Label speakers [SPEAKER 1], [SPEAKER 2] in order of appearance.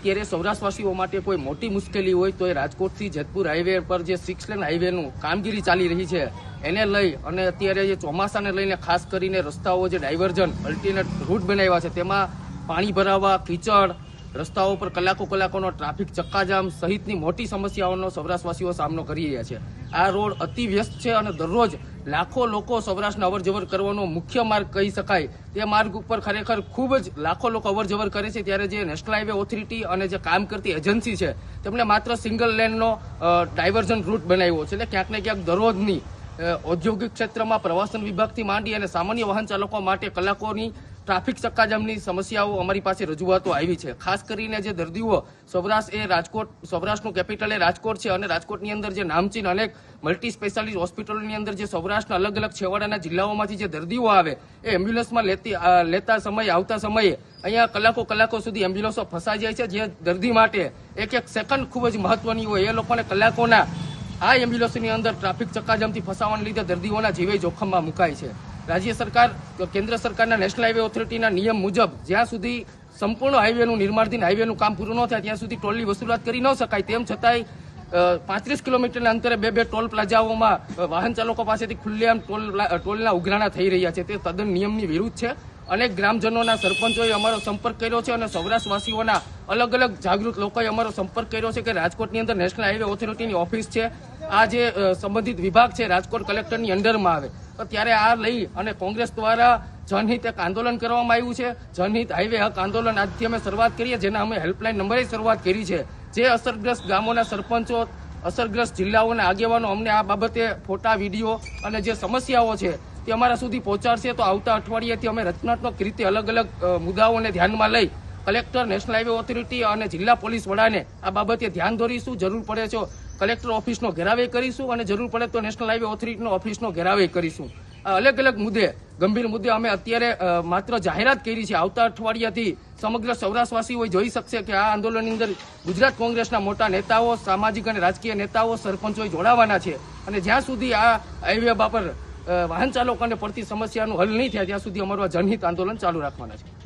[SPEAKER 1] અત્યારે સૌરાષ્ટ્રવાસીઓ માટે કોઈ મોટી મુશ્કેલી હોય તો એ રાજકોટથી જેતપુર હાઈવે પર જે 6 લેન હાઈવેનું કામગીરી ચાલી રહી છે એને લઈ અને અત્યારે જે ચોમાસાને લઈને ખાસ કરીને રસ્તાઓ જે ડાયવર્ઝન અલ્ટરનેટ રૂટ બનાવ્યા છે તેમાં પાણી ભરાવા, કીચડ, રસ્તાઓ પર કલાકોનો ટ્રાફિક ચક્કાજામ સહિતની મોટી સમસ્યાઓનો સૌરાષ્ટ્રવાસીઓ સામનો કરી રહ્યા છે। આ રોડ અતિ વ્યસ્ત છે અને દરરોજ લાખો લોકો સૌરાષ્ટ્રને અવરજવર કરવાનો મુખ્ય માર્ગ કહી શકાય। તે માર્ગ ઉપર ખરેખર ખૂબ જ લાખો લોકો અવરજવર કરે છે, ત્યારે જે નેશનલ હાઈવે ઓથોરિટી અને જે કામ કરતી એજન્સી છે તેમણે માત્ર સિંગલ લેનનો ડાયવર્ઝન રૂટ બનાવ્યો છે। એટલે ક્યાંક ને ક્યાંક દરરોજની ઔદ્યોગિક ક્ષેત્રમાં પ્રવાસન વિભાગથી માંડી અને સામાન્ય વાહન ચાલકો માટે કલાકોની ટ્રાફિક ચક્કાજામની સમસ્યાઓ અમારી પાસે રજૂઆતો આવી છે। ખાસ કરીને જે દર્દીઓ સૌરાષ્ટ્રનું કેપિટલ એ રાજકોટ છે અને રાજકોટની અંદર જે નામચીન અનેક મલ્ટી સ્પેશિયાલિટી હોસ્પિટલોની અંદર જે સૌરાષ્ટ્રના અલગ અલગ છેવાડાના જિલ્લાઓમાંથી જે દર્દીઓ આવે એ એમ્બ્યુલન્સમાં આવતા સમયે અહીંયા કલાકો સુધી એમ્બ્યુલન્સો ફસાઈ જાય છે। જે દર્દી માટે એક સેકન્ડ ખૂબ જ મહત્વની હોય એ લોકોને કલાકોના આ એમ્બ્યુલન્સની અંદર ટ્રાફિક ચક્કાજામથી ફસાવાને લીધે દર્દીઓના જીવે જોખમમાં મુકાય છે। રાજ્ય સરકાર, કેન્દ્ર સરકારના નેશનલ હાઈવે ઓથોરિટીના નિયમ મુજબ જ્યાં સુધી સંપૂર્ણ હાઈવેનું નિર્માણધીન હાઈવેનું કામ પૂરું ન થાય ત્યાં સુધી ટોલની વસૂલાત કરી ન શકાય। તેમ છતાંય 35 કિલોમીટરના અંતરે બે ટોલ પ્લાઝાઓમાં વાહન ચાલકો પાસેથી ખુલ્લેઆમ ટોલના ઉઘરાણા થઈ રહ્યા છે। તે તદ્દન નિયમની વિરુદ્ધ છે। અનેક ગ્રામજનોના સરપંચોએ અમારો સંપર્ક કર્યો છે અને સૌરાષ્ટ્રવાસીઓના અલગ અલગ જાગૃત લોકોએ અમારો સંપર્ક કર્યો છે કે રાજકોટની અંદર નેશનલ હાઈવે ઓથોરિટીની ઓફિસ છે, આ જે સંબંધિત વિભાગ છે રાજકોટ કલેક્ટરની અંડરમાં આવે, તો ત્યારે આ લઈ અને કોંગ્રેસ દ્વારા જનહિત એક આંદોલન કરવામાં આવ્યું છે। જનહિત હાઈવે હક આંદોલન આજથી અમે શરૂઆત કરીએ, જેના અમે હેલ્પલાઇન નંબરે શરૂઆત કરી છે। જે અસરગ્રસ્ત ગામોના સરપંચો, અસરગ્રસ્ત જિલ્લાઓના આગેવાનો અમને આ બાબતે ફોટા, વિડીયો અને જે સમસ્યાઓ છે તે અમારા સુધી પહોંચાડશે તો આવતા અઠવાડિયેથી અમે રચનાત્મક રીતે અલગ અલગ મુદ્દાઓને ધ્યાનમાં લઈ કલેક્ટર, નેશનલ હાઈવે ઓથોરિટી અને જિલ્લા પોલીસ વડાને આ બાબતે ધ્યાન દોરીશું। જરૂર પડે તો કલેક્ટર ઓફિસનો ઘેરાવે કરીશું અને જરૂર પડે તો નેશનલ હાઈવે ઓથોરિટીનો ઓફિસનો ઘેરાવે કરીશું। અલગ અલગ મુદ્દે, ગંભીર મુદ્દે અમે અત્યારે માત્ર જાહેરાત કરી છે। આવતા અઠવાડિયાથી સમગ્ર સૌરાષ્ટ્રવાસીઓ જોઈ શકશે કે આ આંદોલનની અંદર ગુજરાત કોંગ્રેસના મોટા નેતાઓ, સામાજિક અને રાજકીય નેતાઓ, સરપંચો જોડાવાના છે અને જ્યાં સુધી આ હાઈવે પર વાહન ચાલકોને પડતી સમસ્યાનું હલ નહીં થાય ત્યાં સુધી અમારું આ જનહિત આંદોલન ચાલુ રાખવાના છે।